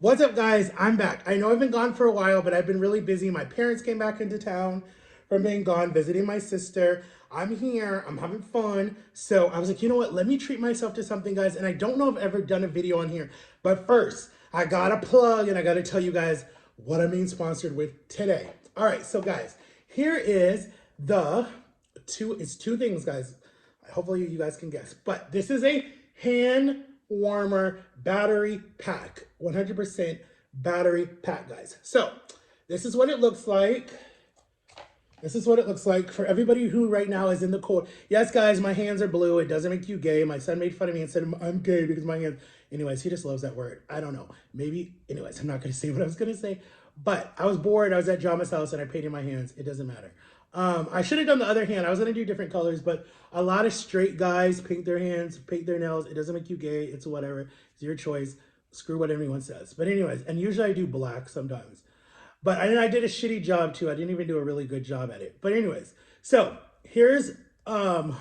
What's up, guys? I'm back. I know I've been gone for a while, but I've been really busy. My parents came back into town from being gone, visiting my sister. I'm here. I'm having fun. So I was like, you know what? Let me treat myself to something, guys. And I don't know if I've ever done a video on here. But first, I got to plug and I got to tell you guys what I'm being sponsored with today. All right. So, guys, here is it's two things, guys. Hopefully you guys can guess. But this is a hand warmer battery pack. 100% battery pack, guys. So this is what it looks like. This is what it looks like for everybody who right now is in the cold. Yes, guys, my hands are blue. It doesn't make you gay. My son made fun of me and said I'm gay because my hands. Anyways, he just loves that word. I don't know. Maybe. Anyways, I'm not going to say what I was going to say. But I was bored. I was at Drama's house and I painted my hands. It doesn't matter. I should have done the other hand. I was going to do different colors, but a lot of straight guys paint their hands, paint their nails. It doesn't make you gay. It's whatever. It's your choice. Screw what anyone says. But anyways, and usually I do black sometimes. But I did a shitty job too. I didn't even do a really good job at it. But anyways, so here's the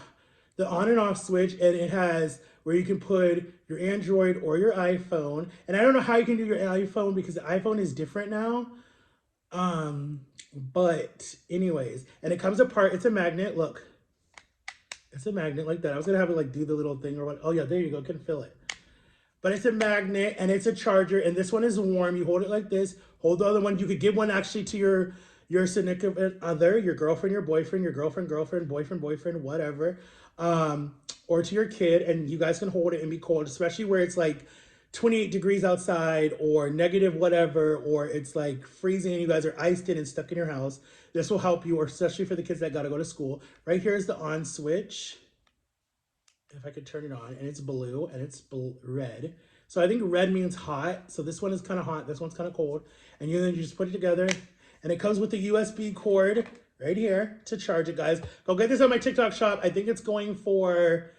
on and off switch, and it has where you can put your Android or your iPhone. And I don't know how you can do your iPhone because the iPhone is different now. But anyways, and it comes apart. It's a magnet. Look, it's a magnet like that. I was gonna have it like do the little thing or what. Oh yeah, there you go. Can feel it. But it's a magnet and it's a charger, and this one is warm. You hold it like this. Hold the other one. You could give one actually to your significant other, your girlfriend, your boyfriend, your girlfriend, boyfriend, whatever, or to your kid, and you guys can hold it and be cold, especially where it's like 28 degrees outside or negative whatever, or it's like freezing and you guys are iced in and stuck in your house. This will help you, or especially for the kids that gotta go to school. Right here is the on switch, if I could turn it on, and it's blue and it's red. So I think red means hot. So this one is kind of hot. This one's kind of cold. And you just put it together, and it comes with the USB cord right here to charge it, guys. Go get this on my TikTok shop. I think it's going for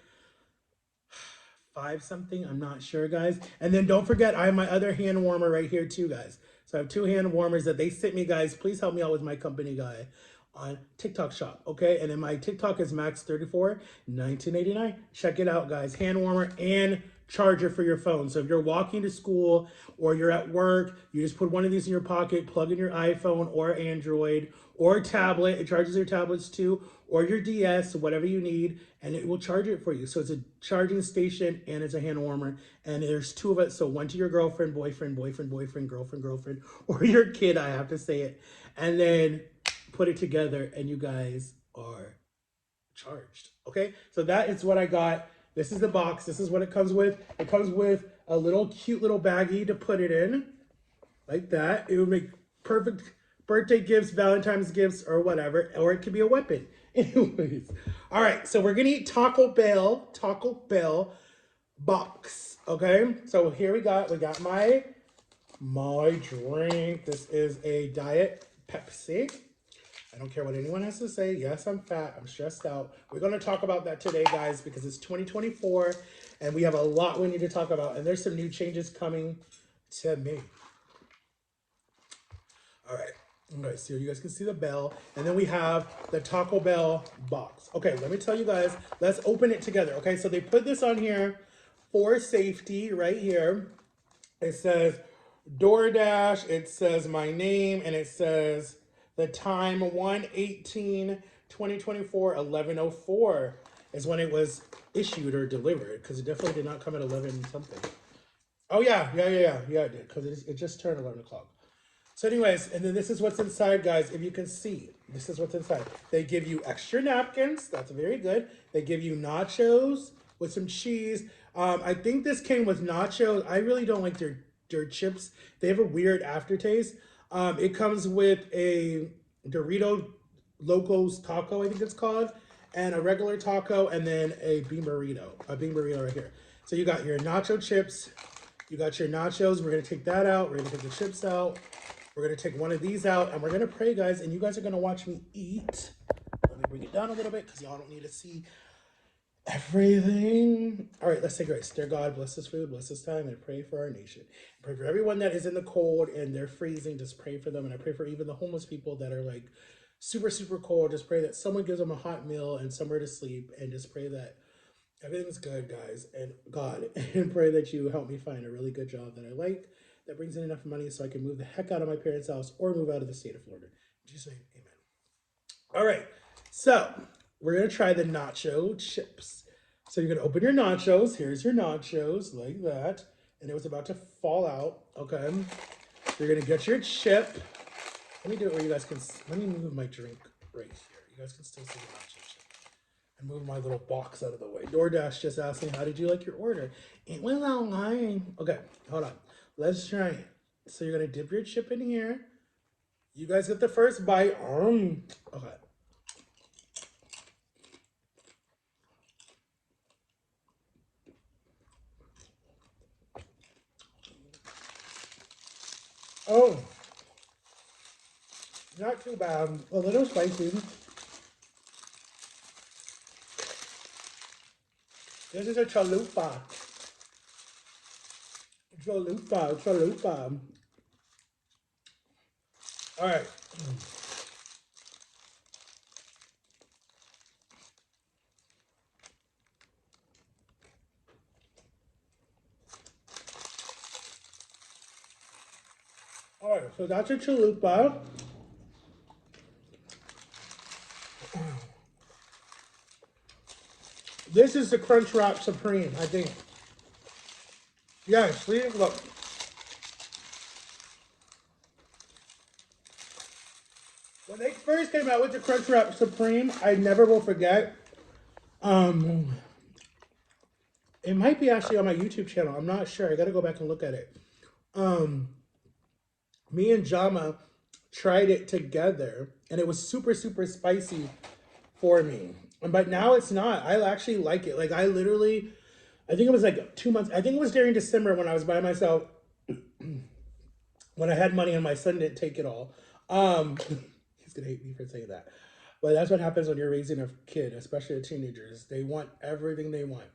five something. I'm not sure, guys. And then don't forget, I have my other hand warmer right here too, guys. So I have two hand warmers that they sent me, guys. Please help me out with my company guy on TikTok shop, okay? And then my TikTok is Max34 1989. Check it out, guys. Hand warmer and charger for your phone. So if you're walking to school or you're at work, you just put one of these in your pocket, plug in your iPhone or Android or tablet. It charges your tablets too, or your DS, whatever you need, and it will charge it for you. So it's a charging station and it's a hand warmer. And there's two of it. So one to your girlfriend, boyfriend, girlfriend, or your kid, I have to say it. And then put it together and you guys are charged. Okay, so that is what I got. This is the box. This is what it comes with. It comes with a little cute little baggie to put it in, like that. It would make perfect birthday gifts, Valentine's gifts, or whatever, or it could be a weapon. Anyways, all right, so we're gonna eat Taco Bell box. Okay, so here we got my drink. This is a Diet Pepsi. I don't care what anyone has to say. Yes, I'm fat. I'm stressed out. We're going to talk about that today, guys, because it's 2024 and we have a lot we need to talk about. And there's some new changes coming to me. All right. Okay, so you guys can see the bell. And then we have the Taco Bell box. Okay, let me tell you guys. Let's open it together. Okay, so they put this on here for safety right here. It says DoorDash. It says my name. And it says the time 1/18/2024, 11:04 is when it was issued or delivered, because it definitely did not come at 11 something. Oh yeah, it did, because it just turned 11 o'clock. So anyways, and then this is what's inside, guys. If you can see, this is what's inside. They give you extra napkins. That's very good. They give you nachos with some cheese. I think this came with nachos. I really don't like their chips. They have a weird aftertaste. It comes with a Dorito Locos taco, I think it's called, and a regular taco, and then a bean burrito right here. So you got your nacho chips. You got your nachos. We're going to take that out. We're going to take the chips out. We're going to take one of these out, and we're going to pray, guys, and you guys are going to watch me eat. Let me bring it down a little bit because y'all don't need to see everything. All right, let's say grace. Dear God, bless this food, bless this time, and pray for our nation. Pray for everyone that is in the cold and they're freezing. Just pray for them, and I pray for even the homeless people that are like super, super cold. Just pray that someone gives them a hot meal and somewhere to sleep, and just pray that everything's good, guys, and God, and pray that you help me find a really good job that I like, that brings in enough money so I can move the heck out of my parents' house or move out of the state of Florida. Just saying, amen. All right, so we're gonna try the nacho chips. So you're gonna open your nachos. Here's your nachos, like that. And it was about to fall out, okay? You're gonna get your chip. Let me do it where you guys can, let me move my drink right here. You guys can still see the nacho chip. And move my little box out of the way. DoorDash just asked me, how did you like your order? It went online. Okay, hold on. Let's try it. So you're gonna dip your chip in here. You guys get the first bite. Okay. Oh, not too bad. A little spicy. This is a chalupa. Chalupa. All right. All right, so that's a chalupa. This is the Crunchwrap Supreme, I think. Yes, see? Look. When they first came out with the Crunchwrap Supreme, I never will forget. It might be actually on my YouTube channel. I'm not sure. I gotta go back and look at it. Me and Jama tried it together, and it was super, super spicy for me. But now it's not. I actually like it. Like I literally, I think it was like 2 months. I think it was during December when I was by myself, when I had money and my son didn't take it all. He's gonna hate me for saying that. But that's what happens when you're raising a kid, especially teenagers. They want everything they want.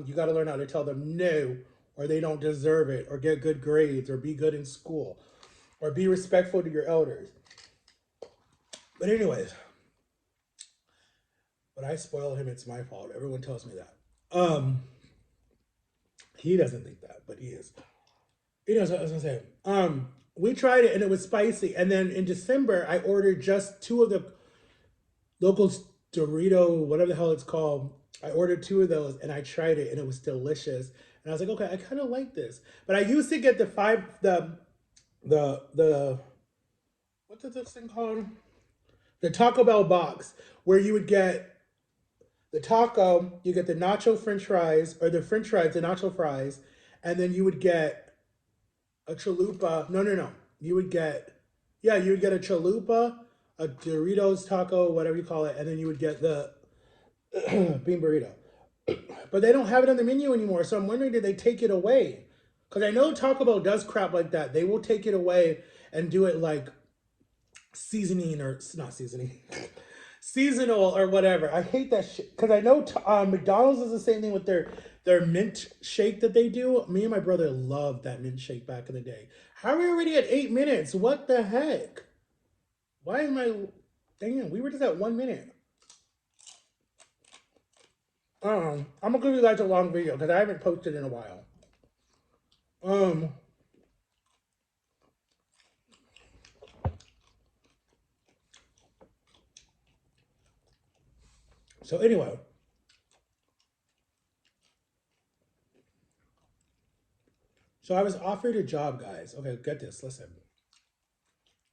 You got to learn how to tell them no, or they don't deserve it, or get good grades, or be good in school, or be respectful to your elders. But anyways, when I spoil him, it's my fault. Everyone tells me that. He doesn't think that, but he is. He knows what I was gonna say. We tried it and it was spicy. And then in December, I ordered just 2 of the local Dorito, whatever the hell it's called. I ordered 2 of those and I tried it and it was delicious. And I was like, okay, I kind of like this. But I used to get the what's this thing called? The Taco Bell box, where you would get the taco, you get the nacho French fries, or the French fries, the nacho fries, and then you would get a chalupa. No. You would get, yeah, you would get a chalupa, a Doritos taco, whatever you call it, and then you would get the bean burrito. But they don't have it on the menu anymore, so I'm wondering, did they take it away? Because I know Taco Bell does crap like that. They will take it away and do it like seasoning, or not seasoning, seasonal or whatever. I hate that shit because I know McDonald's is the same thing with their mint shake that they do. Me and my brother loved that mint shake back in the day. How are we already at 8 minutes? What the heck? Why am I? Damn, we were just at 1 minute. I'm gonna give you guys a long video because I haven't posted in a while. So anyway, so I was offered a job, guys. Okay, get this. Listen,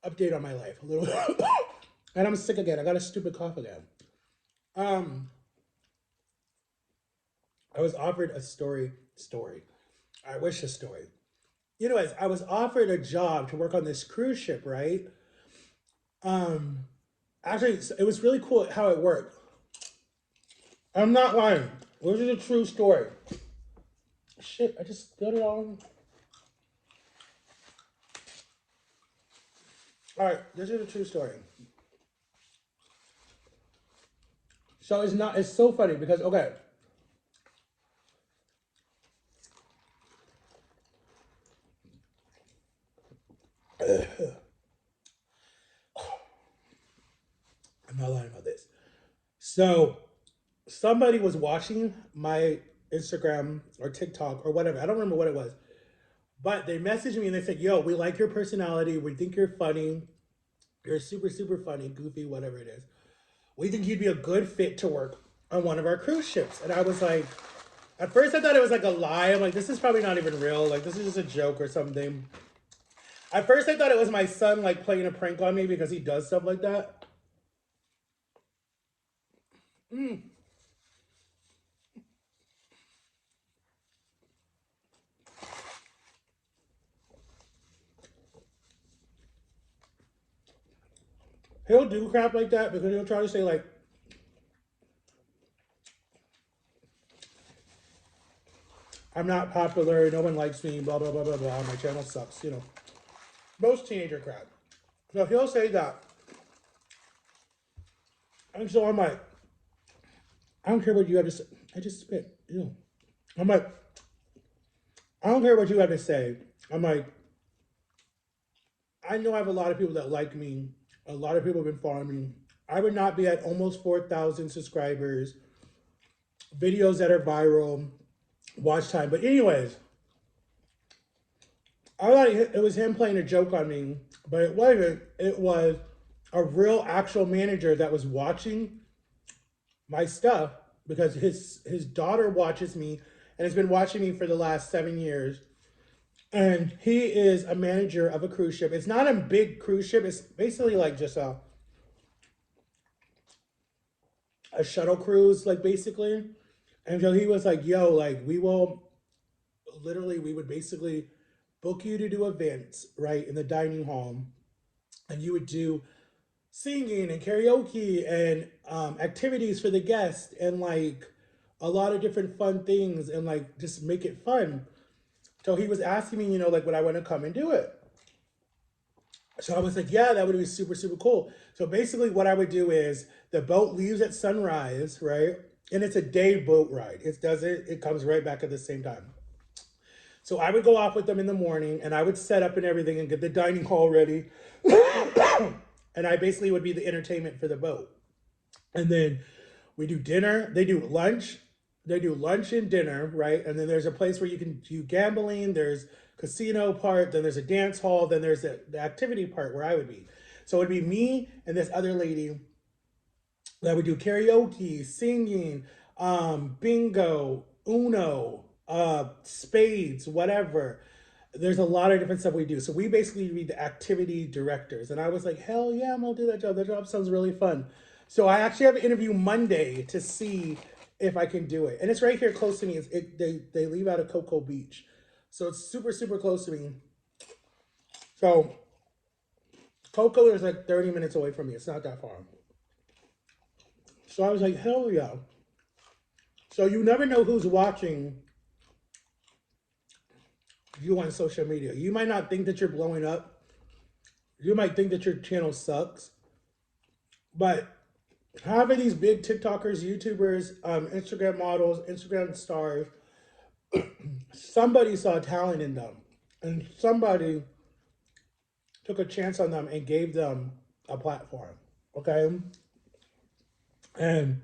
update on my life a little, and I'm sick again. I got a stupid cough again. I was offered a story. I wish a story. Anyways, I was offered a job to work on this cruise ship, right? Um, Actually, it was really cool how it worked. I'm not lying. This is a true story. Shit, I just spilled it all. All right, this is a true story. So it's not. It's so funny because okay. I'm not lying about this. So somebody was watching my Instagram or TikTok or whatever. I don't remember what it was. But they messaged me and they said, yo, we like your personality. We think you're funny. You're super, super funny, goofy, whatever it is. We think you'd be a good fit to work on one of our cruise ships. And I was like, at first I thought it was like a lie. I'm like, this is probably not even real. Like, this is just a joke or something. At first I thought it was my son like playing a prank on me because he does stuff like that. He'll do crap like that because he'll try to say like, I'm not popular, no one likes me, blah, blah, blah, blah, blah. My channel sucks, you know. Most teenager crap. So he'll say that. And so I'm like, I don't care what you have to say. I just spit, you know. I'm like, I don't care what you have to say. I'm like, I know I have a lot of people that like me. A lot of people have been following me. I would not be at almost 4,000 subscribers, videos that are viral, watch time. But anyways, I thought it was him playing a joke on me, but it wasn't. It was a real actual manager that was watching my stuff because his daughter watches me and has been watching me for the last 7 years. And he is a manager of a cruise ship. It's not a big cruise ship. It's basically like just a shuttle cruise, like basically. And so he was like, yo, like we would basically book you to do events, right, in the dining hall. And you would do singing and karaoke and activities for the guests and like a lot of different fun things and like just make it fun. So he was asking me, you know, like would I want to come and do it? So I was like, yeah, that would be super, super cool. So basically what I would do is the boat leaves at sunrise, right? And it's a day boat ride. It comes right back at the same time. So I would go off with them in the morning and I would set up and everything and get the dining hall ready. And I basically would be the entertainment for the boat. And then we do dinner. They do lunch. They do lunch and dinner, right? And then there's a place where you can do gambling. There's casino part. Then there's a dance hall. Then there's the activity part where I would be. So it'd be me and this other lady that would do karaoke, singing, bingo, Uno, spades, whatever. There's a lot of different stuff we do. So we basically be the activity directors. And I was like, hell yeah, I'm gonna do that job. That job sounds really fun. So I actually have an interview Monday to see if I can do it. And it's right here close to me. They leave out of Cocoa Beach. So it's super, super close to me. So Cocoa is like 30 minutes away from me. It's not that far. So I was like, hell yeah. So you never know who's watching you on social media. You might not think that you're blowing up. You might think that your channel sucks. But having these big TikTokers, YouTubers, Instagram models, Instagram stars, somebody saw talent in them. And somebody took a chance on them and gave them a platform. Okay? And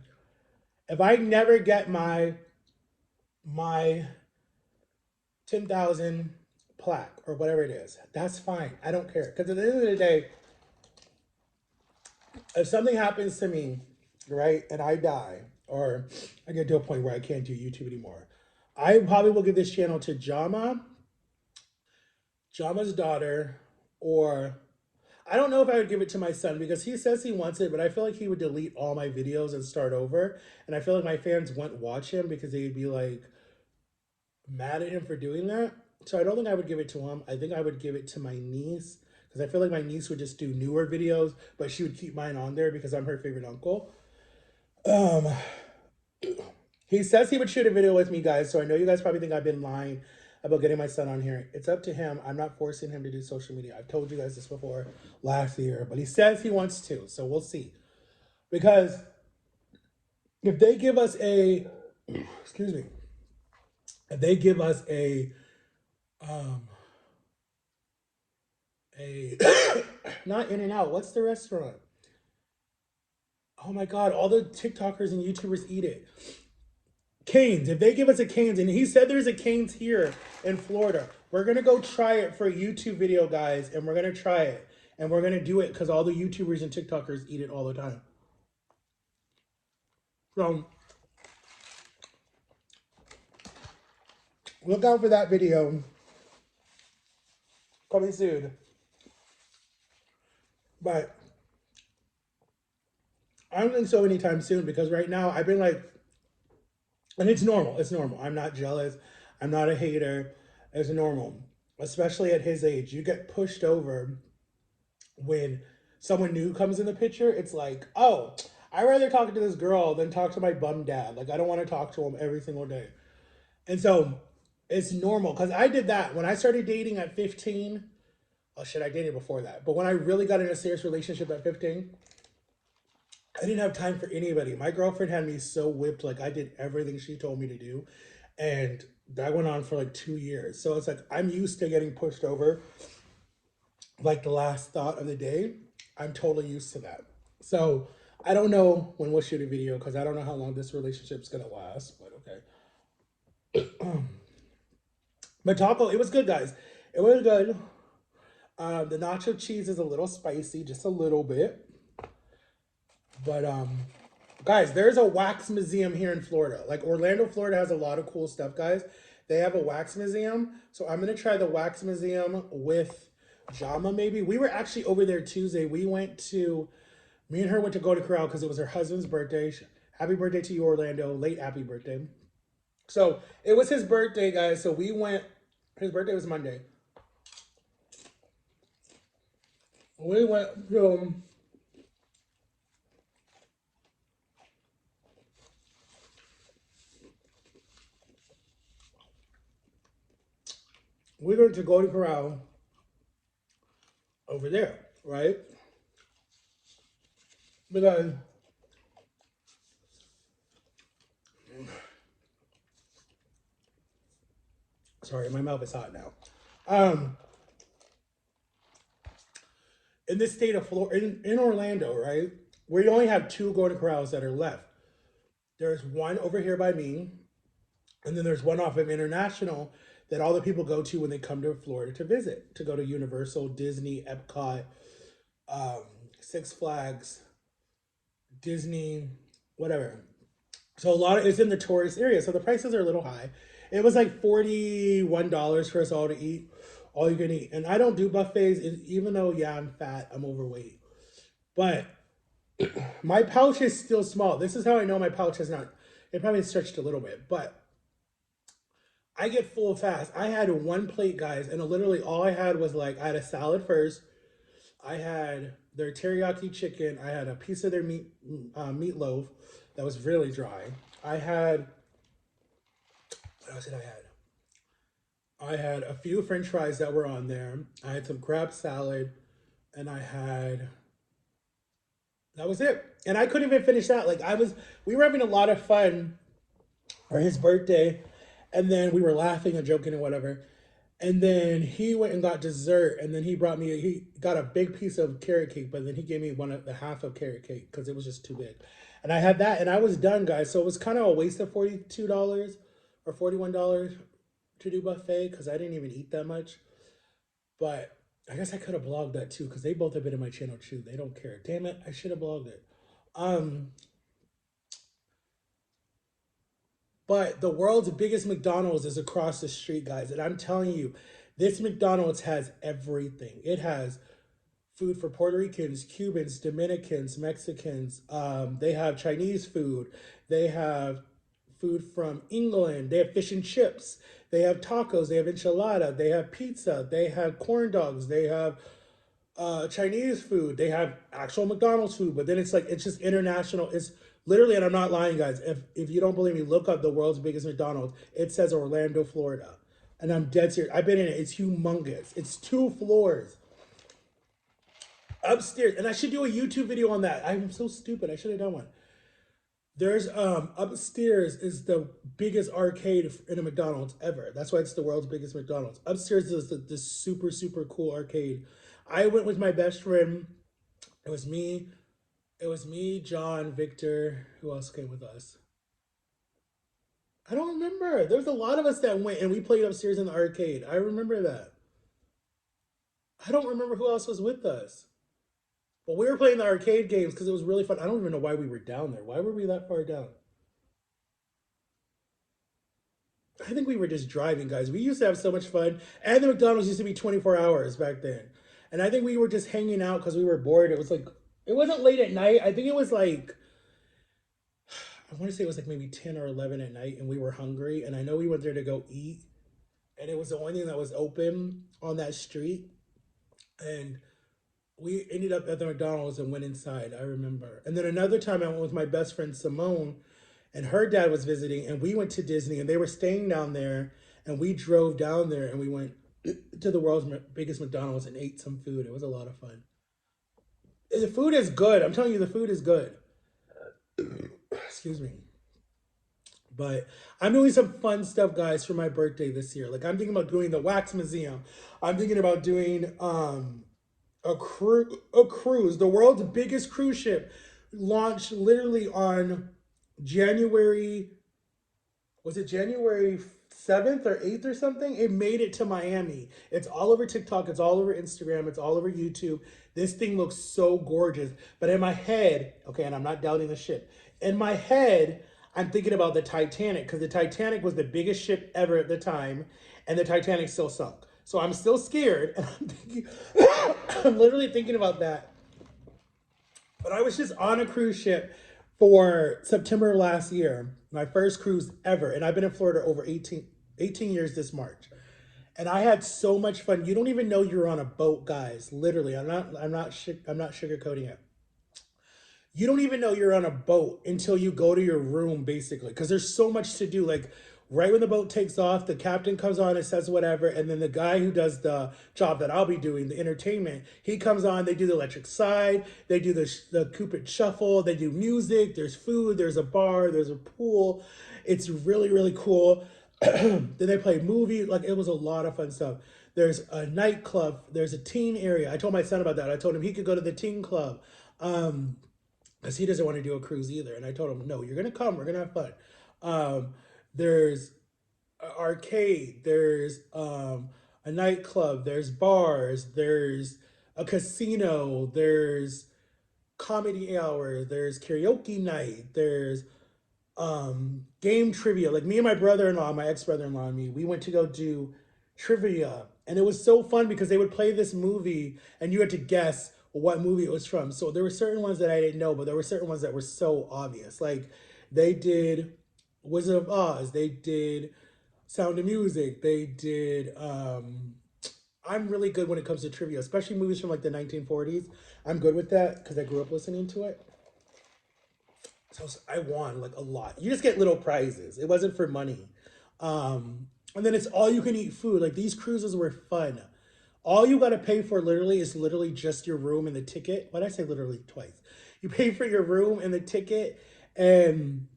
if I never get my 10,000 plaque or whatever it is, that's fine. I don't care. Because at the end of the day, if something happens to me, right, and I die, or I get to a point where I can't do YouTube anymore, I probably will give this channel to Jama's daughter, or I don't know if I would give it to my son because he says he wants it, but I feel like he would delete all my videos and start over. And I feel like my fans wouldn't watch him because they'd be like mad at him for doing that. So I don't think I would give it to him. I think I would give it to my niece because I feel like my niece would just do newer videos, but she would keep mine on there because I'm her favorite uncle. He says he would shoot a video with me, guys. So I know you guys probably think I've been lying about getting my son on here. It's up to him. I'm not forcing him to do social media. I've told you guys this before last year, but he says he wants to. So we'll see. Because if they give us excuse me, if they give us a not In-N-Out, what's the restaurant? Oh my God, all the TikTokers and YouTubers eat it. Cane's, if they give us a Cane's, and he said there's a Cane's here in Florida, We're gonna go try it for a YouTube video, guys, and we're gonna try it. And we're gonna do it because all the YouTubers and TikTokers eat it all the time. So look out for that video coming soon. But I don't think so anytime soon because right now I've been like, and it's normal. It's normal. I'm not jealous. I'm not a hater. It's normal, especially at his age. You get pushed over when someone new comes in the picture. It's like, oh, I'd rather talk to this girl than talk to my bum dad. Like, I don't want to talk to him every single day. And so it's normal because I did that when I started dating at 15. Oh shit, I dated before that. But when I really got in a serious relationship at 15, I didn't have time for anybody. My girlfriend had me so whipped, like I did everything she told me to do. And that went on for like 2 years. So it's like I'm used to getting pushed over like the last thought of the day. I'm totally used to that. So I don't know when we'll shoot a video because I don't know how long this relationship's gonna last, but okay. But taco, it was good, guys. It was good. The nacho cheese is a little spicy, just a little bit. But guys, there's a wax museum here in Florida. Like Orlando, Florida has a lot of cool stuff, guys. They have a wax museum. So I'm gonna try the wax museum with Jama maybe. We were actually over there Tuesday. Me and her went to Golden Corral because it was her husband's birthday. Happy birthday to you, Orlando. Late happy birthday. So it was his birthday, guys. So we went, his birthday was Monday. We went to Golden Corral over there, right? Because sorry, my mouth is hot now. Um, in this state of Florida, in Orlando, right? We only have two Golden Corrals that are left. There's one over here by me, and then there's one off of International that all the people go to when they come to Florida to visit, to go to Universal, Disney, Epcot, um, Six Flags, Disney, whatever. So a lot of it's in the tourist area, so the prices are a little high. It was like $41 for us all to eat, all you can eat. And I don't do buffets, even though yeah, I'm fat, I'm overweight. But my pouch is still small. This is how I know my pouch has not. It probably stretched a little bit, but I get full fast. I had one plate, guys, and literally all I had was like I had a salad first. I had their teriyaki chicken. I had a piece of their meatloaf that was really dry. I had what else did I had? I had a few French fries that were on there. I had some crab salad, and I had that was it. And I couldn't even finish that. We were having a lot of fun for his birthday, and then we were laughing and joking and whatever. And then he went and got dessert, and then he got a big piece of carrot cake, but then he gave me one of the half of carrot cake because it was just too big. And I had that, and I was done, guys. So it was kind of a waste of $42 or $41 to do buffet because I didn't even eat that much. But I guess I could have blogged that too because they both have been in my channel too. They don't care. Damn it, I should have blogged it. Um, But the world's biggest McDonald's is across the street, guys. And I'm telling you, this McDonald's has everything. It has food for Puerto Ricans, Cubans, Dominicans, Mexicans. They have Chinese food. They have food from England. They have fish and chips. They have tacos. They have enchilada. They have pizza. They have corn dogs. They have Chinese food. They have actual McDonald's food, but then it's just international. It's literally, and I'm not lying, guys. If you don't believe me, look up the world's biggest McDonald's. It says Orlando, Florida, and I'm dead serious. I've been in it. It's humongous. It's 2 floors upstairs, and I should do a YouTube video on that. I'm so stupid. I should have done one. There's upstairs is the biggest arcade in a McDonald's ever. That's why it's the world's biggest McDonald's. Upstairs is this super cool arcade. I went with my best friend. It was me. It was me, John, Victor. Who else came with us? I don't remember. There was a lot of us that went and we played upstairs in the arcade. I remember that. I don't remember who else was with us. But we were playing the arcade games because it was really fun. I don't even know why we were down there. Why were we that far down? I think we were just driving, guys. We used to have so much fun. And the McDonald's used to be 24 hours back then. And I think we were just hanging out because we were bored. It was like, it wasn't late at night. I think it was like, I want to say it was like maybe 10 or 11 at night and we were hungry. And I know we went there to go eat. And it was the only thing that was open on that street. And we ended up at the McDonald's and went inside. I remember. And then another time I went with my best friend Simone, and her dad was visiting, and we went to Disney, and they were staying down there, and we drove down there, and we went to the world's biggest McDonald's and ate some food. It was a lot of fun. The food is good. I'm telling you, the food is good. Excuse me. But I'm doing some fun stuff, guys, for my birthday this year. Like I'm thinking about doing the wax museum. I'm thinking about doing a cruise. The world's biggest cruise ship launched literally on January, was it January 7th or 8th or something? It made it to Miami. It's all over TikTok, it's all over Instagram, it's all over YouTube. This thing looks so gorgeous. But in my head, okay, and I'm not doubting the ship. In my head, I'm thinking about the Titanic because the Titanic was the biggest ship ever at the time, and the Titanic still sunk. So I'm still scared, and I'm thinking, I'm literally thinking about that. But I was just on a cruise ship for September of last year, my first cruise ever, and I've been in Florida over 18 years this March. And I had so much fun. You don't even know you're on a boat, guys. Literally, I'm not sugarcoating it. You don't even know you're on a boat until you go to your room, basically, because there's so much to do. Like right when the boat takes off, the captain comes on and says whatever, and then the guy who does the job that I'll be doing, the entertainment, he comes on. They do the electric side, they do the Cupid shuffle, they do music. There's food, there's a bar, there's a pool. It's really really cool. Then they play movie. Like it was a lot of fun stuff. There's a nightclub. There's a teen area. I told my son about that. I told him he could go to the teen club. Because he doesn't want to do a cruise either. And I told him, no, you're gonna come. We're gonna have fun. There's a arcade. There's a nightclub. There's bars. There's a casino. There's comedy hour. There's karaoke night. There's game trivia. Like me and my brother-in-law, my ex-brother-in-law and me, we went to go do trivia. And it was so fun because they would play this movie and you had to guess what movie it was from. So there were certain ones that I didn't know, but there were certain ones that were so obvious. Like they did Wizard of Oz, they did Sound of Music, they did I'm really good when it comes to trivia, especially movies from like the 1940s. I'm good with that because I grew up listening to it. So I won like a lot. You just get little prizes. It wasn't for money. And then it's all you can eat food. Like these cruises were fun. All you gotta pay for literally is literally just your room and the ticket. Why did I say literally twice? You pay for your room and the ticket, and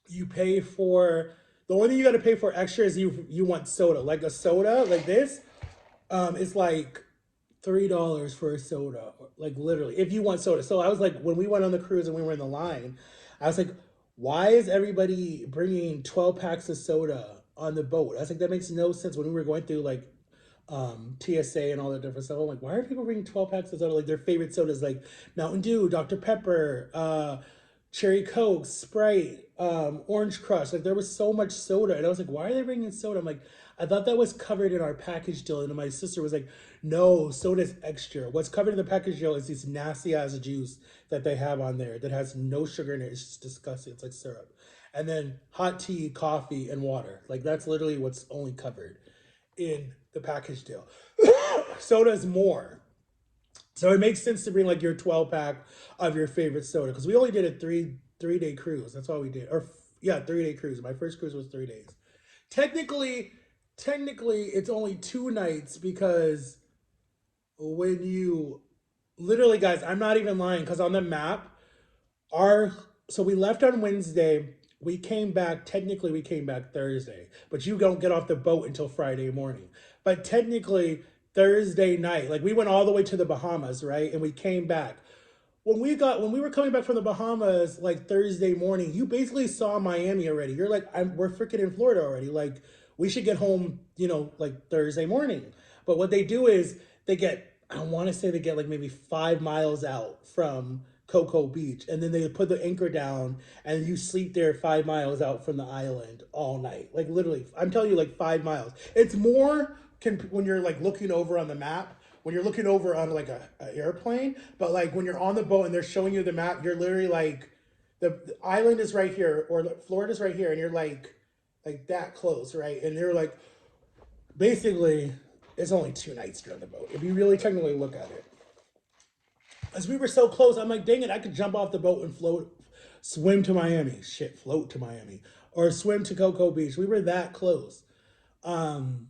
you pay for the only thing you gotta pay for extra is you want soda. Like a soda like this, it's like $3 for a soda, like literally, if you want soda. So I was like, when we went on the cruise and we were in the line, I was like, why is everybody bringing 12 packs of soda on the boat? I was like, that makes no sense. When we were going through like TSA and all that different stuff, I'm like, why are people bringing 12 packs of soda? Like their favorite sodas, like Mountain Dew, Dr. Pepper, Cherry Coke, Sprite, Orange Crush. Like there was so much soda, and I was like, why are they bringing soda? I'm like, I thought that was covered in our package deal, and my sister was like, no, soda's extra. What's covered in the package deal is this nasty ass juice that they have on there that has no sugar in it. It's just disgusting. It's like syrup, and then hot tea, coffee, and water. Like that's literally what's only covered in the package deal. Soda is more. So it makes sense to bring like your 12 pack of your favorite soda because we only did a three day cruise. That's all we did. Or yeah, 3 day cruise. My first cruise was 3 days. Technically, it's only 2 nights because when you literally, guys, I'm not even lying because on the map, our so we left on Wednesday. We came back, technically we came back Thursday, but you don't get off the boat until Friday morning. But technically Thursday night, like we went all the way to the Bahamas, right? And we came back. when we were coming back from the Bahamas like Thursday morning, you basically saw Miami already. You're like, we're freaking in Florida already. Like, we should get home, like Thursday morning. But what they do is they get, I want to say they get like maybe 5 miles out from Cocoa Beach, and then they put the anchor down, and you sleep there 5 miles out from the island all night. Like literally, I'm telling you, like 5 miles. It's more when you're like looking over on the map, when you're looking over on like a airplane, but like when you're on the boat and they're showing you the map, you're literally like the island is right here or Florida's right here, and you're like that close, right? And they're like basically it's only 2 nights during the boat if you really technically look at it. As we were so close, I'm like, dang it, I could jump off the boat and float, swim to Miami. Shit, float to Miami or swim to Cocoa Beach. We were that close. Um,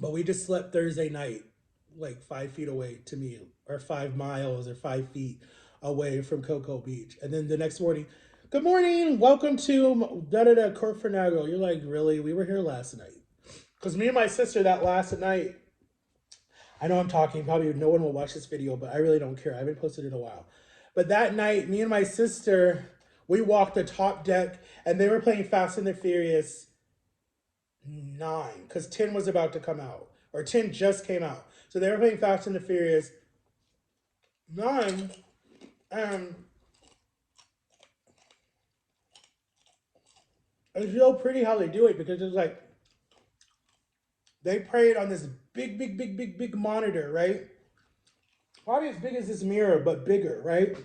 but we just slept Thursday night, like 5 feet away to me, or 5 miles or 5 feet away from Cocoa Beach. And then the next morning, good morning, welcome to da da da Corp Fernago. You're like, really? We were here last night. Because me and my sister that last night, I know I'm talking, probably no one will watch this video, but I really don't care. I haven't posted it in a while. But that night, me and my sister, we walked the top deck and they were playing Fast and the Furious 9 because 10 was about to come out, or 10 just came out. So they were playing Fast and the Furious 9, and it's so pretty how they do it because it's like they play it on this big, big, big, big, big monitor, right? Probably as big as this mirror, but bigger, right?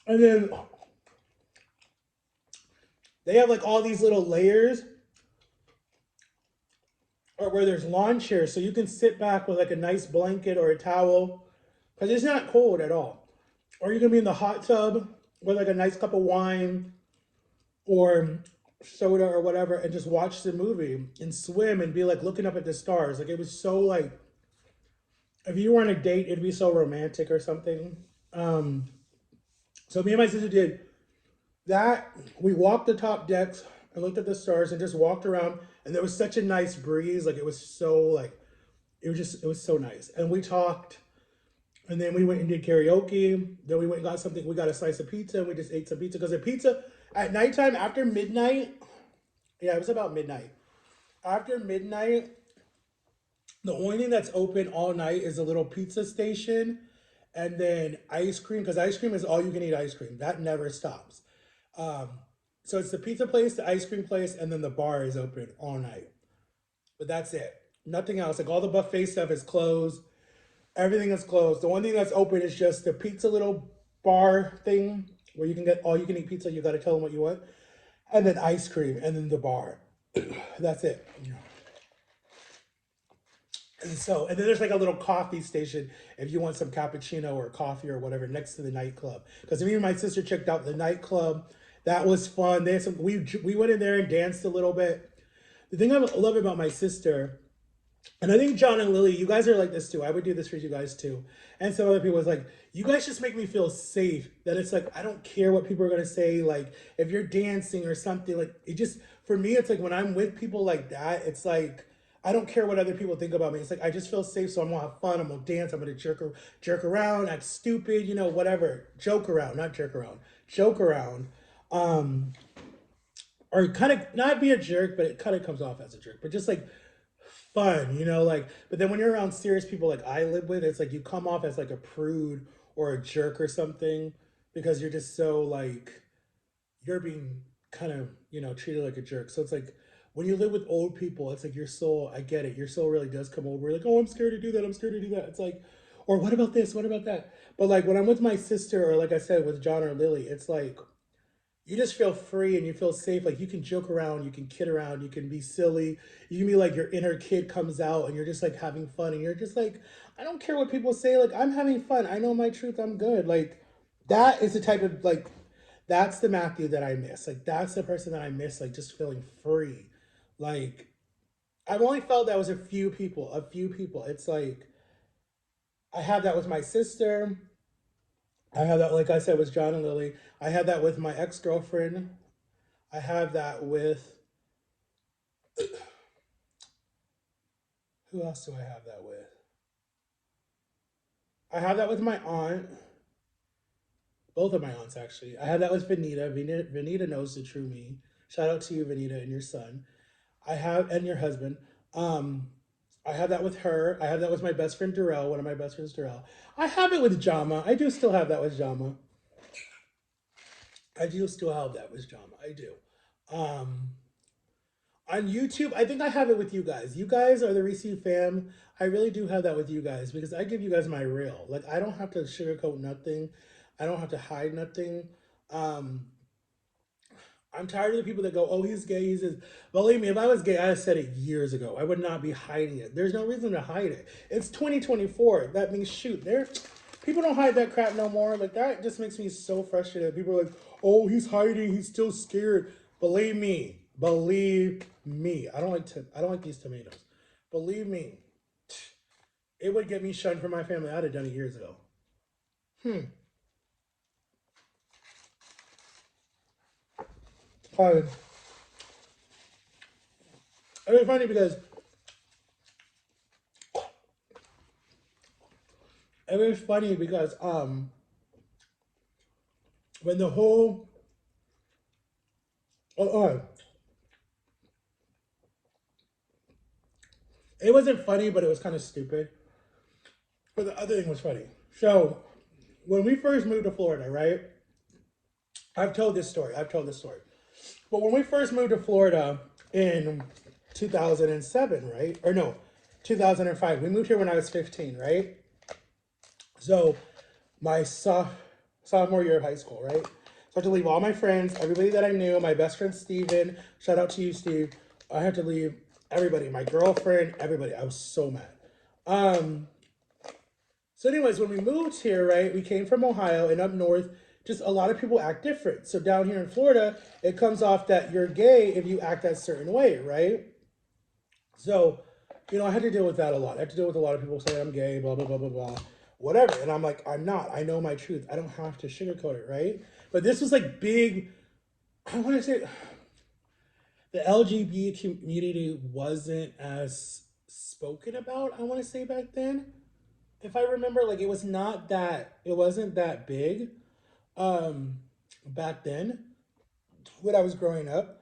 And then they have like all these little layers, or where there's lawn chairs, so you can sit back with like a nice blanket or a towel because it's not cold at all. Or you can be in the hot tub with like a nice cup of wine or soda or whatever and just watch the movie and swim and be like looking up at the stars. Like it was so like, if you were on a date, it'd be so romantic or something. Um, so me and my sister did that. We walked the top decks and looked at the stars and just walked around, and there was such a nice breeze. Like it was so like, it was so nice. And we talked, and then we went and did karaoke. Then we went and got something. We got a slice of pizza. And we just ate some pizza because the pizza at nighttime after midnight. Yeah, it was about midnight. After midnight, the only thing that's open all night is a little pizza station, and then ice cream because ice cream is all you can eat. Ice cream that never stops. Um, so it's the pizza place, the ice cream place, and then the bar is open all night. But that's it. Nothing else. Like all the buffet stuff is closed. Everything is closed. The one thing that's open is just the pizza little bar thing where you can get all you can eat pizza. You got to tell them what you want, and then ice cream, and then the bar. That's it. And then there's like a little coffee station if you want some cappuccino or coffee or whatever next to the nightclub. Because me and my sister checked out the nightclub. That was fun. They had some. We went in there and danced a little bit. The thing I love about my sister, and I think John and Lily, you guys are like this too. I would do this for you guys too. And some other people was like, you guys just make me feel safe. That it's like I don't care what people are gonna say. Like if you're dancing or something, like it just for me, it's like when I'm with people like that, it's like I don't care what other people think about me. It's like I just feel safe, so I'm gonna have fun. I'm gonna dance. I'm gonna jerk around, act stupid, whatever. Joke around, not jerk around. Joke around. Um, or kind of not be a jerk, but it kind of comes off as a jerk. But just like fun, like but then when you're around serious people like I live with, it's like you come off as like a prude or a jerk or something because you're just so like you're being kind of, treated like a jerk. So it's like when you live with old people, it's like your soul, I get it, your soul really does come over. Like, oh, I'm scared to do that. I'm scared to do that. It's like, or what about this? What about that? But like when I'm with my sister, or like I said, with John or Lily, it's like you just feel free and you feel safe. Like you can joke around, you can kid around, you can be silly. You can be like your inner kid comes out and you're just like having fun and you're just like, I don't care what people say. Like I'm having fun. I know my truth. I'm good. Like that is the type of like, that's the Matthew that I miss. Like that's the person that I miss. Like just feeling free. Like I've only felt that was a few people, a few people. It's like, I have that with my sister. I have that, like I said, with John and Lily. I had that with my ex girlfriend. I have that with, who else do I have that with? I have that with my aunt. Both of my aunts, actually. I had that with Vanita. Vanita knows the true me. Shout out to you, Vanita, and your son. I have, and your husband. Um, I have that with her. I have that with my best friend Darrell, one of my best friends, Darrell. I have it with Jama. I do still have that with Jama. I do still have that with Jama. I do. Um, on YouTube, I think I have it with you guys. You guys are the Reese fam. I really do have that with you guys because I give you guys my real. Like I don't have to sugarcoat nothing. I don't have to hide nothing. Um, I'm tired of the people that go, "Oh, he's gay." He's this. Believe me, if I was gay, I'd have said it years ago. I would not be hiding it. There's no reason to hide it. It's 2024. That means shoot, there. People don't hide that crap no more. Like that just makes me so frustrated. People are like, "Oh, he's hiding. He's still scared." Believe me. Believe me. I don't like these tomatoes. Believe me. It would get me shunned from my family. I'd have done it years ago. Fine. It's funny because it was funny because when the whole oh, it wasn't funny, but it was kind of stupid. But the other thing was funny. So when we first moved to Florida, right? I've told this story. I've told this story. But when we first moved to Florida in 2007, right? Or no, 2005. We moved here when I was 15, right? So my sophomore year of high school, right? So I had to leave all my friends, everybody that I knew, my best friend Steven. Shout out to you, Steve. I had to leave everybody, my girlfriend, everybody. I was so mad. Um, So, anyways, when we moved here, right, we came from Ohio and up north, just a lot of people act different. So, down here in Florida, it comes off that you're gay if you act that certain way, right? So, I had to deal with that a lot. I had to deal with a lot of people saying I'm gay, blah, blah, blah, blah, blah, whatever. And I'm like, I'm not. I know my truth. I don't have to sugarcoat it, right? But this was like big, I want to say, the LGBT community wasn't as spoken about, I want to say back then. If I remember, like it wasn't that big um back then when I was growing up.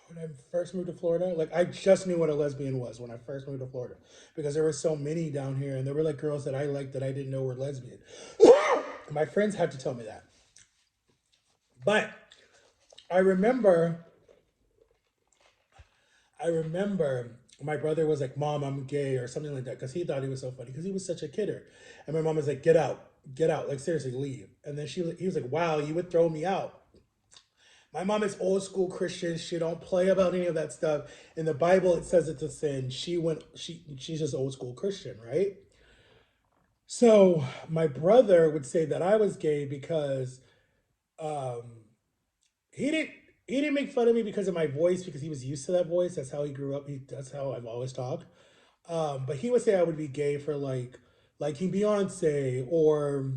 When I first moved to Florida, like I just knew what a lesbian was when I first moved to Florida because there were so many down here and there were like girls that I liked that I didn't know were lesbian. My friends had to tell me that. But I remember I remember my brother was like, "Mom, I'm gay," or something like that, because he thought he was so funny because he was such a kidder. And my mom was like, get out, like seriously, leave." And then he was like, "Wow, you would throw me out." My mom is old school Christian. She don't play about any of that stuff. In the Bible, it says it's a sin. She's just old school Christian, right? So my brother would say that I was gay because um, he didn't he didn't make fun of me because of my voice because he was used to that voice. That's how he grew up. That's how I've always talked. But he would say I would be gay for like Beyonce, or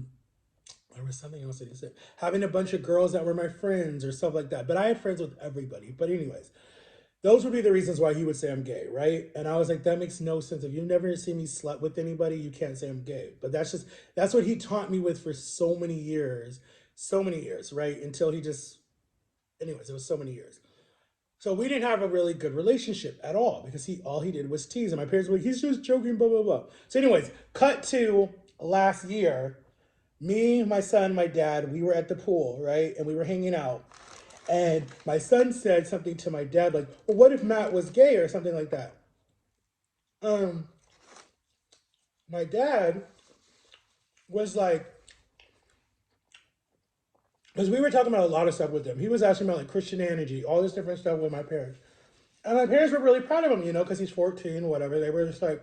there was something else that he said, having a bunch of girls that were my friends or stuff like that. But I had friends with everybody. But anyways, those would be the reasons why he would say I'm gay, right? And I was like, that makes no sense. If you've never seen me slut with anybody, you can't say I'm gay. But that's what he taught me with for so many years, right? Until he just, anyways, it was so many years. So we didn't have a really good relationship at all because he all he did was tease, and my parents were like, "He's just joking," blah blah blah. So, anyways, cut to last year. Me, my son, my dad, we were at the pool, right, and we were hanging out. And my son said something to my dad like, "Well, what if Matt was gay or something like that?" Um, my dad was like, because we were talking about a lot of stuff with him. He was asking about like Christianity, all this different stuff with my parents. And my parents were really proud of him, because he's 14, whatever. They were just like,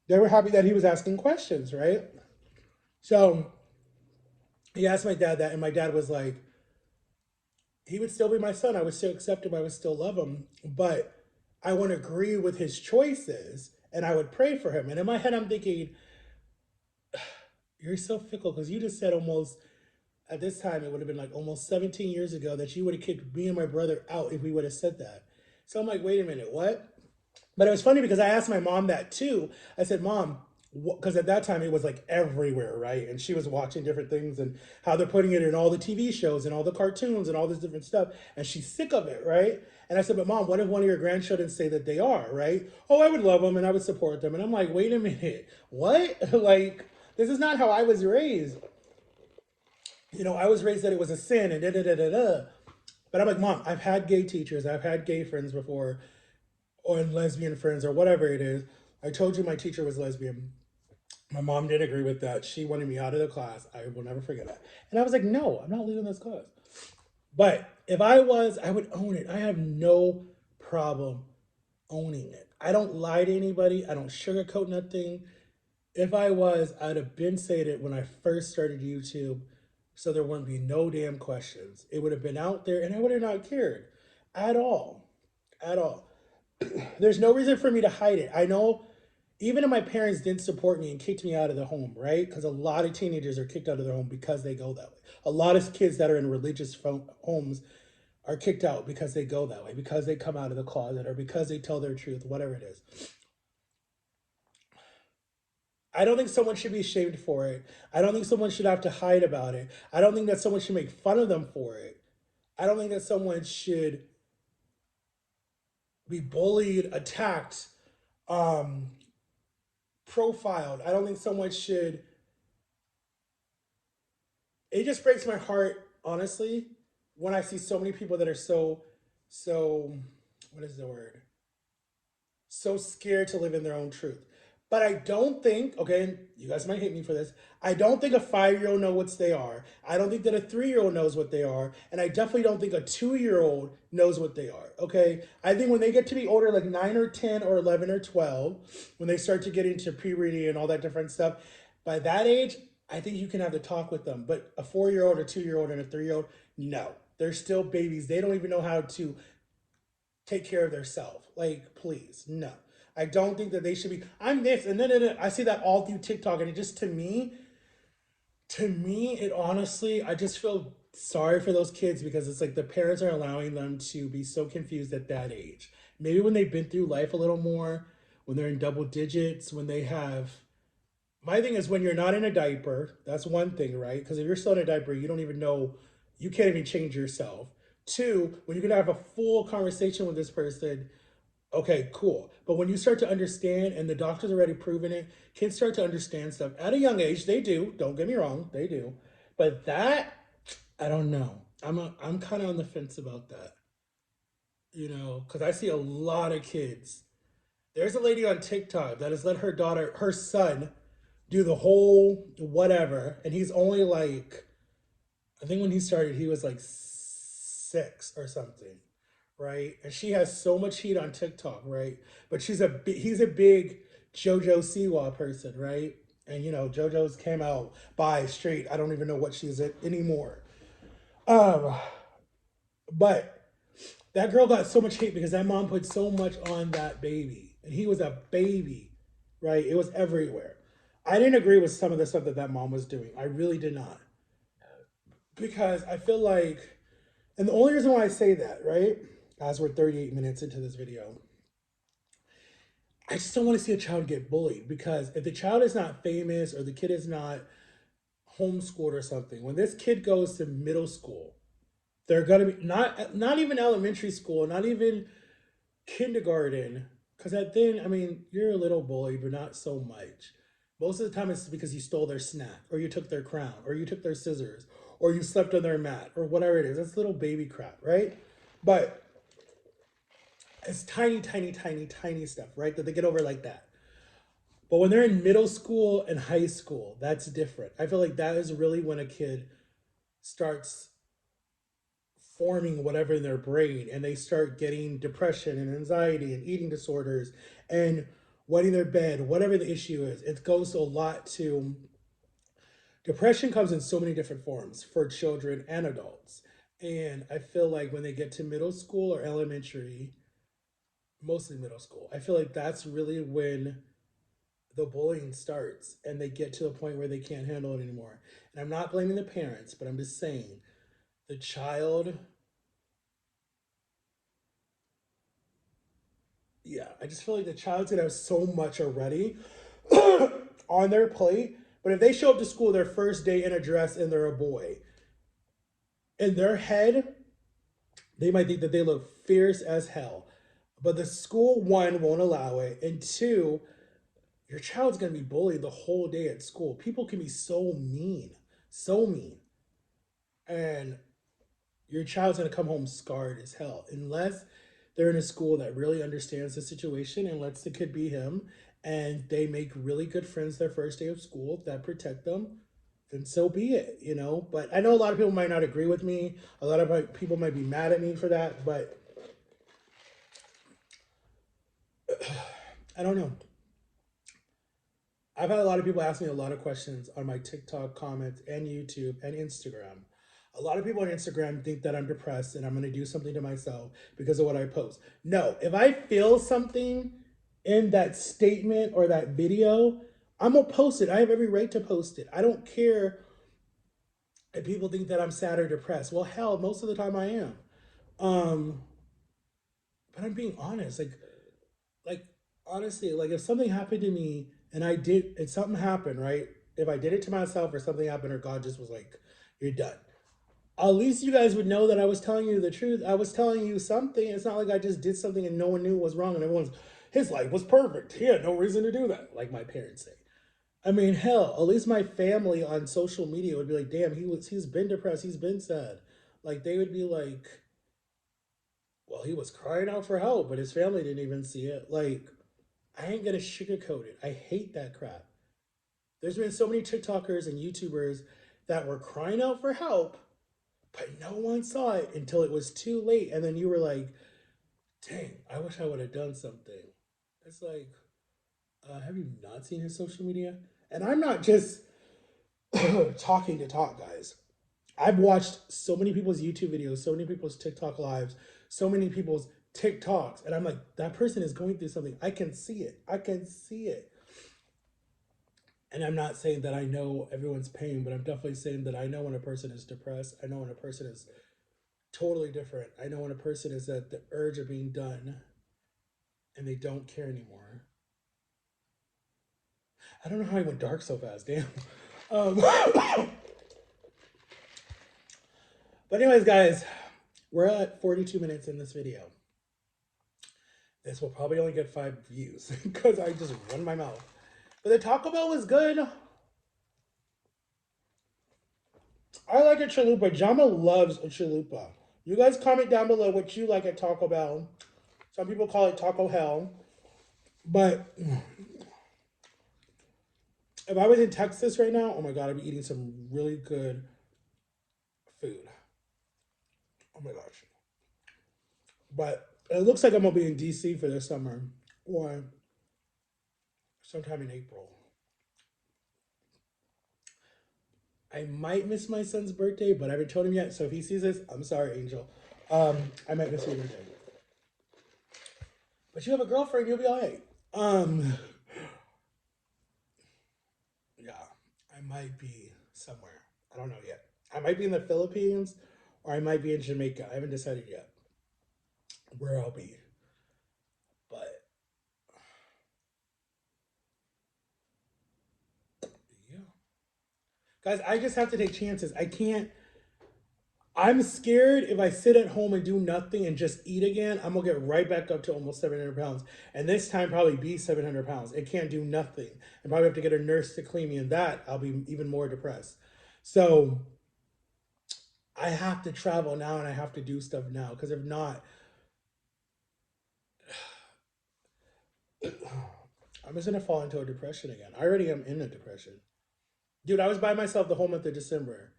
they were happy that he was asking questions, right? So he asked my dad that, and my dad was like, he would still be my son. I would still accept him. I would still love him. But I wouldn't agree with his choices, and I would pray for him. And in my head, I'm thinking, you're so fickle because you just said almost, at this time, it would have been like almost 17 years ago that you would have kicked me and my brother out if we would have said that. So I'm like, wait a minute, what? But it was funny because I asked my mom that too. I said, "Mom, because at that time it was like everywhere, right? And she was watching different things and how they're putting it in all the TV shows and all the cartoons and all this different stuff, and she's sick of it, right? And I said, but mom, what if one of your grandchildren say that they are, right? Oh, I would love them and I would support them. And I'm like, wait a minute, what? Like, this is not how I was raised. I was raised that it was a sin and da da da da da. But I'm like, mom, I've had gay teachers, I've had gay friends before, or lesbian friends, or whatever it is. I told you my teacher was lesbian. My mom didn't agree with that. She wanted me out of the class. I will never forget that. And I was like, no, I'm not leaving this class. But if I was, I would own it. I have no problem owning it. I don't lie to anybody. I don't sugarcoat nothing. If I was, I'd have been saying it when I first started YouTube, so there wouldn't be no damn questions. It would have been out there and I would have not cared at all. At all. There's no reason for me to hide it. I know even if my parents didn't support me and kicked me out of the home, right? Because a lot of teenagers are kicked out of their home because they go that way. A lot of kids that are in religious homes are kicked out because they go that way, because they come out of the closet, or because they tell their truth, whatever it is. I don't think someone should be shamed for it. I don't think someone should have to hide about it. I don't think that someone should make fun of them for it. I don't think that someone should be bullied, attacked, um, profiled. I don't think someone should. It just breaks my heart, honestly, when I see so many people that are so, what is the word? So scared to live in their own truth. But I don't think, okay, you guys might hate me for this. I don't think a 5-year old knows what they are. I don't think that a 3-year old knows what they are. And I definitely don't think a 2-year old knows what they are. Okay. I think when they get to be older, like 9 or 10 or 11 or 12, when they start to get into puberty and all that different stuff, by that age, I think you can have the talk with them. But a 4-year old, a 2-year old, and a 3-year old, no. They're still babies. They don't even know how to take care of themselves. Like, please, no. I don't think that they should be. I'm this, and then I see that all through TikTok, and it just to me, it honestly, I just feel sorry for those kids because it's like the parents are allowing them to be so confused at that age. Maybe when they've been through life a little more, when they're in double digits, when they have. My thing is when you're not in a diaper, that's one thing, right? Because if you're still in a diaper, you don't even know, you can't even change yourself. Two, when you're gonna have a full conversation with this person, okay, cool. But when you start to understand, and the doctor's already proven it, kids start to understand stuff at a young age. They do. Don't get me wrong, they do. But that, I don't know. I'm kind of on the fence about that. Because I see a lot of kids. There's a lady on TikTok that has let her son, do the whole whatever, and he's only like, I think when he started, he was like 6 or something, right? And she has so much heat on TikTok, right? But he's a big JoJo Siwa person, right? And JoJo's came out by straight. I don't even know what she's at anymore. Um, but that girl got so much hate because that mom put so much on that baby, and he was a baby, right? It was everywhere. I didn't agree with some of the stuff that mom was doing. I really did not, because I feel like, and the only reason why I say that, right, as we're 38 minutes into this video, I just don't want to see a child get bullied, because if the child is not famous or the kid is not homeschooled or something, when this kid goes to middle school, they're gonna be not even elementary school, not even kindergarten, because at then, I mean, you're a little bully, but not so much. Most of the time, it's because you stole their snack, or you took their crown, or you took their scissors, or you slept on their mat, or whatever it is. That's little baby crap, right? But it's tiny, tiny, tiny, tiny stuff, right? That they get over like that. But when they're in middle school and high school, that's different. I feel like that is really when a kid starts forming whatever in their brain, and they start getting depression and anxiety and eating disorders and wetting their bed, whatever the issue is. It goes a lot to depression, comes in so many different forms for children and adults. And I feel like when they get to middle school or elementary, mostly middle school, I feel like that's really when the bullying starts and they get to a point where they can't handle it anymore. And I'm not blaming the parents, but I'm just saying the child, yeah, I just feel like the child's gonna have so much already. on their plate. But if they show up to school their first day in a dress and they're a boy, in their head, they might think that they look fierce as hell. But the school, one, won't allow it. And two, your child's going to be bullied the whole day at school. People can be so mean, so mean. And your child's going to come home scarred as hell unless they're in a school that really understands the situation and lets the kid be him, and they make really good friends their first day of school that protect them, then so be it, you know. But I know a lot of people might not agree with me. A lot of people might be mad at me for that, but I don't know. I've had a lot of people ask me a lot of questions on my TikTok comments and YouTube and Instagram. A lot of people on Instagram think that I'm depressed and I'm going to do something to myself because of what I post. No, if I feel something in that statement or that video, I'm going to post it. I have every right to post it. I don't care if people think that I'm sad or depressed. Well, hell, most of the time I am. Um, but I'm being honest. Like honestly, like if something happened to me and if something happened, right? If I did it to myself or something happened or God just was like, you're done. At least you guys would know that I was telling you the truth. I was telling you something. It's not like I just did something and no one knew it was wrong and his life was perfect. He had no reason to do that, like my parents say. I mean, hell, at least my family on social media would be like, damn, he's been depressed, he's been sad. Like they would be like, well, he was crying out for help, but his family didn't even see it. Like, I ain't gonna sugarcoat it. I hate that crap. There's been so many TikTokers and YouTubers that were crying out for help, but no one saw it until it was too late. And then you were like, dang, I wish I would have done something. It's like, have you not seen his social media? And I'm not just talking to talk, guys. I've watched so many people's YouTube videos, so many people's TikTok lives, so many people's TikToks, and I'm like, that person is going through something. I can see it. I can see it. And I'm not saying that I know everyone's pain, but I'm definitely saying that I know when a person is depressed. I know when a person is totally different. I know when a person is at the urge of being done and they don't care anymore. I don't know how I went dark so fast. Damn. But anyways, guys, we're at 42 minutes in this video. This will probably only get 5 views because I just run my mouth. But the Taco Bell was good. I like a chalupa. Jama loves a chalupa. You guys comment down below what you like at Taco Bell. Some people call it Taco Hell. But if I was in Texas right now, oh my God, I'd be eating some really good food. Oh my gosh. But it looks like I'm going to be in DC for this summer or sometime in April. I might miss my son's birthday, but I haven't told him yet. So if he sees this, I'm sorry, Angel. I might miss your birthday. But you have a girlfriend, you'll be all right. Yeah, I might be somewhere. I don't know yet. I might be in the Philippines or I might be in Jamaica. I haven't decided yet where I'll be. But yeah. Guys, I just have to take chances. I'm scared if I sit at home and do nothing and just eat again, I'm gonna get right back up to almost 700 pounds. And this time probably be 700 pounds. It can't do nothing. And probably have to get a nurse to clean me, and that I'll be even more depressed. So I have to travel now and I have to do stuff now. Because if not, I'm just gonna fall into a depression again. I already am in a depression. Dude, I was by myself the whole month of December.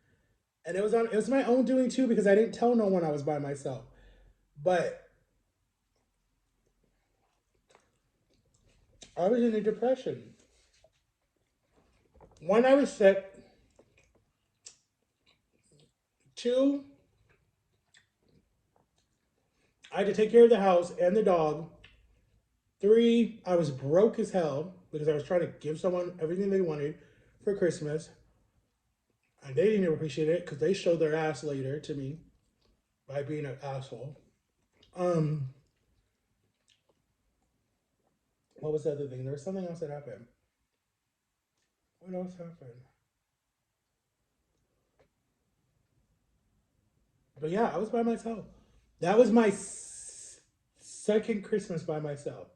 And it was my own doing too, because I didn't tell no one I was by myself. But I was in a depression. One, I was sick. Two, I had to take care of the house and the dog. Three, I was broke as hell because I was trying to give someone everything they wanted for Christmas. And they didn't even appreciate it because they showed their ass later to me by being an asshole. Um, what was the other thing? There was something else that happened. What else happened? But yeah, I was by myself. That was my second Christmas by myself.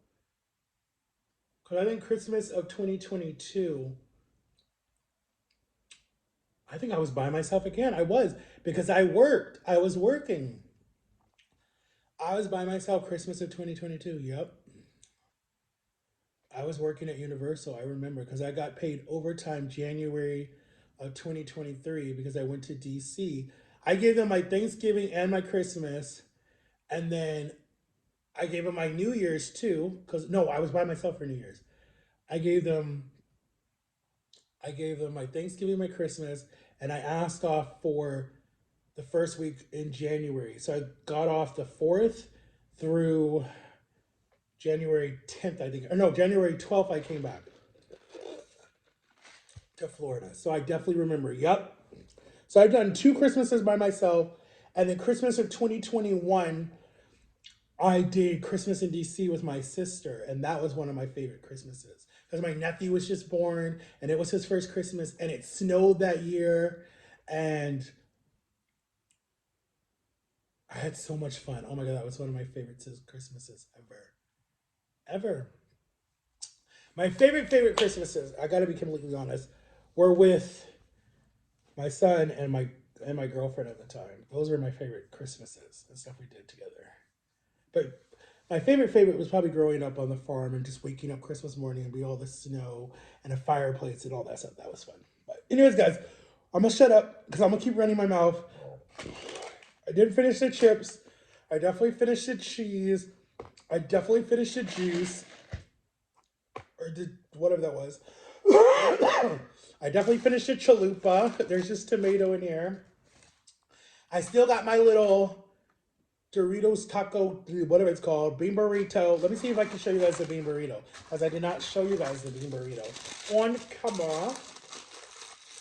Because I think Christmas of 2022, I think I was by myself again. I was because I worked. I was working. I was by myself Christmas of 2022. Yep. I was working at Universal. I remember because I got paid overtime January of 2023 because I went to DC. I gave them my Thanksgiving and my Christmas, and then I gave them my New Year's too. Because no, I was by myself for New Year's. I gave them I gave them my Thanksgiving, my Christmas, and I asked off for the first week in January. So I got off the 4th through January 10th, I think. Or no, January 12th, I came back to Florida. So I definitely remember. Yep. So I've done 2 Christmases by myself. And then Christmas of 2021, I did Christmas in DC with my sister. And that was one of my favorite Christmases. Because my nephew was just born and it was his first Christmas and it snowed that year. And I had so much fun. Oh my God, that was one of my favorite Christmases ever. Ever. My favorite Christmases, I gotta be completely honest, were with my son and my girlfriend at the time. Those were my favorite Christmases and stuff we did together. But my favorite was probably growing up on the farm and just waking up Christmas morning and be all the snow and a fireplace and all that stuff. That was fun. But anyways, guys, I'm gonna shut up because I'm gonna keep running my mouth. I did finish the chips. I definitely finished the cheese. I definitely finished the juice. Or did whatever that was. I definitely finished the chalupa. There's just tomato in here. I still got my little Doritos taco, whatever it's called, bean burrito. Let me see if I can show you guys the bean burrito, because I did not show you guys the bean burrito on camera.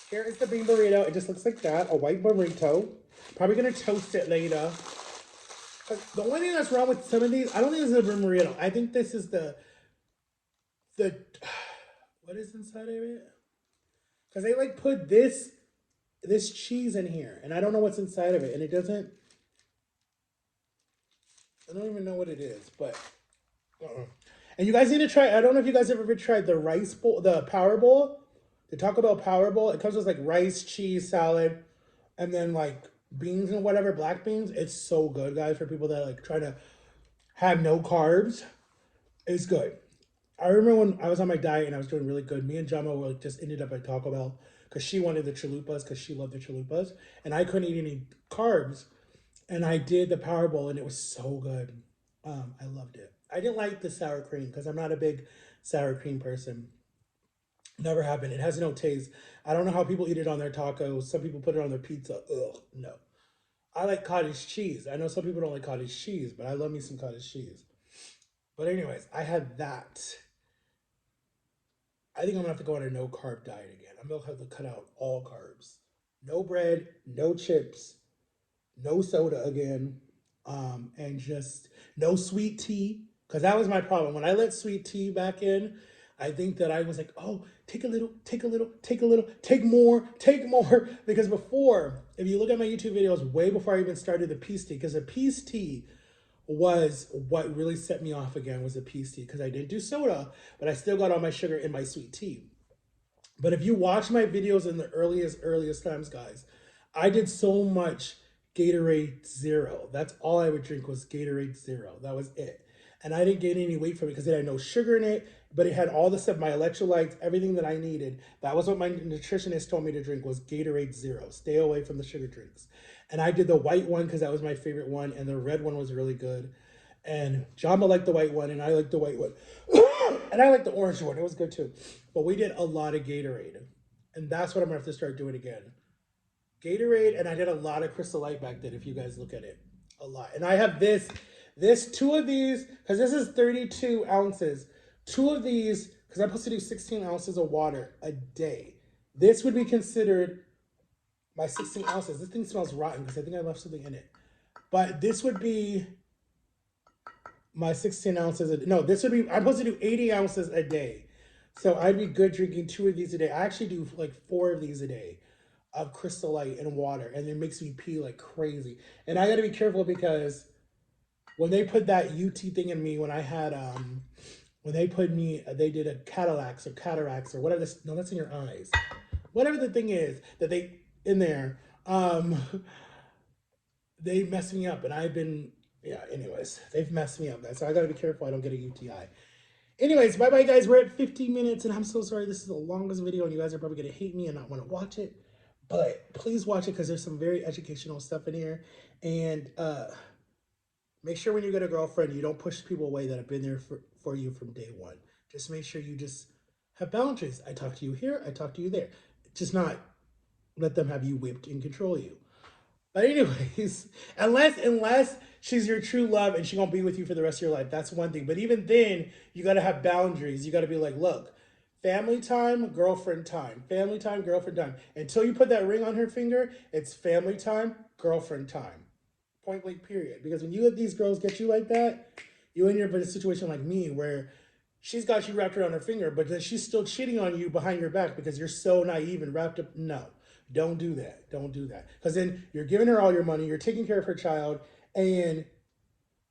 Here is the bean burrito. It just looks like that, a white burrito. Probably gonna toast it later. The only thing that's wrong with some of these, I don't think this is a bean burrito. I think this is the what is inside of it? Because they like put this cheese in here, and I don't know what's inside of it, and it doesn't. I don't even know what it is, but. And you guys need to try. I don't know if you guys ever tried the rice bowl, the Power Bowl, the Taco Bell Power Bowl. It comes with like rice, cheese, salad, and then like beans and whatever, black beans. It's so good, guys, for people that like try to have no carbs. It's good. I remember when I was on my diet and I was doing really good. Me and Jama were like, just ended up at Taco Bell because she wanted the chalupas because she loved the chalupas, and I couldn't eat any carbs. And I did the Power Bowl, and it was so good. I loved it. I didn't like the sour cream because I'm not a big sour cream person. Never happened. It has no taste. I don't know how people eat it on their tacos. Some people put it on their pizza. Ugh, no. I like cottage cheese. I know some people don't like cottage cheese, but I love me some cottage cheese. But anyways, I had that. I think I'm gonna have to go on a no carb diet again. I'm gonna have to cut out all carbs. No bread, no chips, no soda again, and just no sweet tea. Because that was my problem. When I let sweet tea back in, I think that I was like, oh, take a little, take a little, take a little, take more, take more. Because before, if you look at my YouTube videos, way before I even started the peace tea, because the peace tea was what really set me off again was the peace tea. Because I didn't do soda, but I still got all my sugar in my sweet tea. But if you watch my videos in the earliest times, guys, I did so much Gatorade Zero. That's all I would drink was Gatorade Zero. That was it. And I didn't gain any weight from it because it had no sugar in it, but it had all the stuff, my electrolytes, everything that I needed. That was what my nutritionist told me to drink was Gatorade Zero. Stay away from the sugar drinks. And I did the white one because that was my favorite one, and the red one was really good. And Jama liked the white one, and I liked the white one. And I liked the orange one. It was good too. But we did a lot of Gatorade. And that's what I'm going to have to start doing again. Gatorade, and I did a lot of Crystal Light back then, if you guys look at it. A lot. And I have two of these, because this is 32 ounces. Two of these, because I'm supposed to do 16 ounces of water a day. This would be considered my 16 ounces. This thing smells rotten because I think I left something in it. But this would be my 16 ounces. No, this would be, I'm supposed to do 80 ounces a day. So I'd be good drinking 2 of these a day. I actually do like 4 of these a day of Crystal Light and water, and it makes me pee like crazy. And I got to be careful because when they put that UT thing in me, when I had when they put me, they did a cataracts or whatever. This no, that's in your eyes. Whatever the thing is that they in there, um, they messed me up, and I've been yeah. Anyways, they've messed me up, guys. So I got to be careful I don't get a UTI. Anyways, bye bye, guys. We're at 15 minutes, and I'm so sorry. This is the longest video, and you guys are probably gonna hate me and not want to watch it. But please watch it because there's some very educational stuff in here, and make sure when you get a girlfriend, you don't push people away that have been there for you from day one. Just make sure you just have boundaries. I talk to you here, I talk to you there. Just not let them have you whipped and control you. But anyways, unless she's your true love and she gonna be with you for the rest of your life, that's one thing. But even then, you gotta have boundaries. You gotta be like, look, family time, girlfriend time. Family time, girlfriend time. Until you put that ring on her finger, it's family time, girlfriend time. Point blank period. Because when you let these girls get you like that, you end up in a situation like me where she's got you wrapped around her finger, but then she's still cheating on you behind your back because you're so naive and wrapped up. No, don't do that. Don't do that. Because then you're giving her all your money, you're taking care of her child, and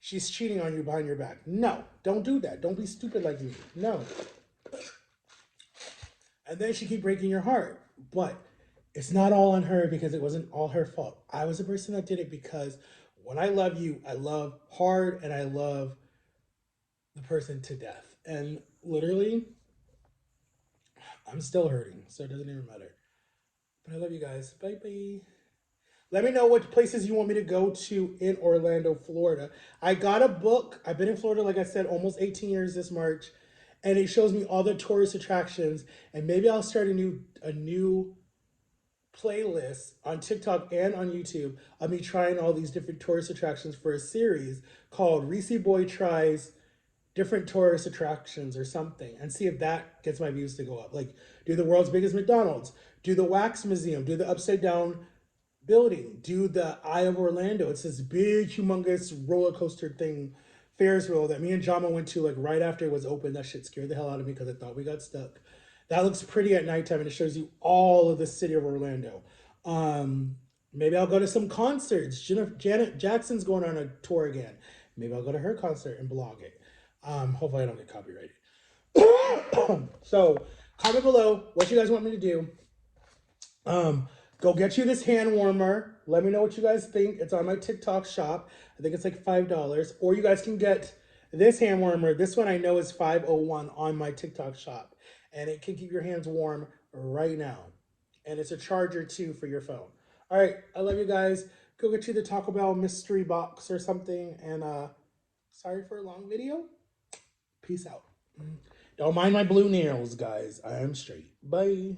she's cheating on you behind your back. No, don't do that. Don't be stupid like me. No. And then she keep breaking your heart. But it's not all on her because it wasn't all her fault. I was the person that did it because when I love you, I love hard and I love the person to death. And literally, I'm still hurting, so it doesn't even matter. But I love you guys. Bye bye. Let me know what places you want me to go to in Orlando, Florida. I got a book. I've been in Florida, like I said, almost 18 years this March, and it shows me all the tourist attractions. And maybe I'll start a new playlist on TikTok and on YouTube of me trying all these different tourist attractions for a series called Reese Boy Tries Different Tourist Attractions or something, and see if that gets my views to go up. Like, do the world's biggest McDonald's, do the Wax Museum, do the Upside Down building, do the Eye of Orlando. It's this big, humongous roller coaster thing, Ferris wheel that me and Jama went to like right after it was open. That shit scared the hell out of me because I thought we got stuck. That looks pretty at nighttime and it shows you all of the city of Orlando. Maybe I'll go to some concerts. Janet Jackson's going on a tour again. Maybe I'll go to her concert and blog it. Hopefully I don't get copyrighted. So comment below what you guys want me to do. Go get you this hand warmer. Let me know what you guys think. It's on my TikTok shop. I think it's like $5. Or you guys can get this hand warmer. This one I know is $5.01 on my TikTok shop. And it can keep your hands warm right now. And it's a charger too for your phone. All right, I love you guys. Go get you the Taco Bell mystery box or something. And sorry for a long video. Peace out. Don't mind my blue nails, guys. I am straight. Bye.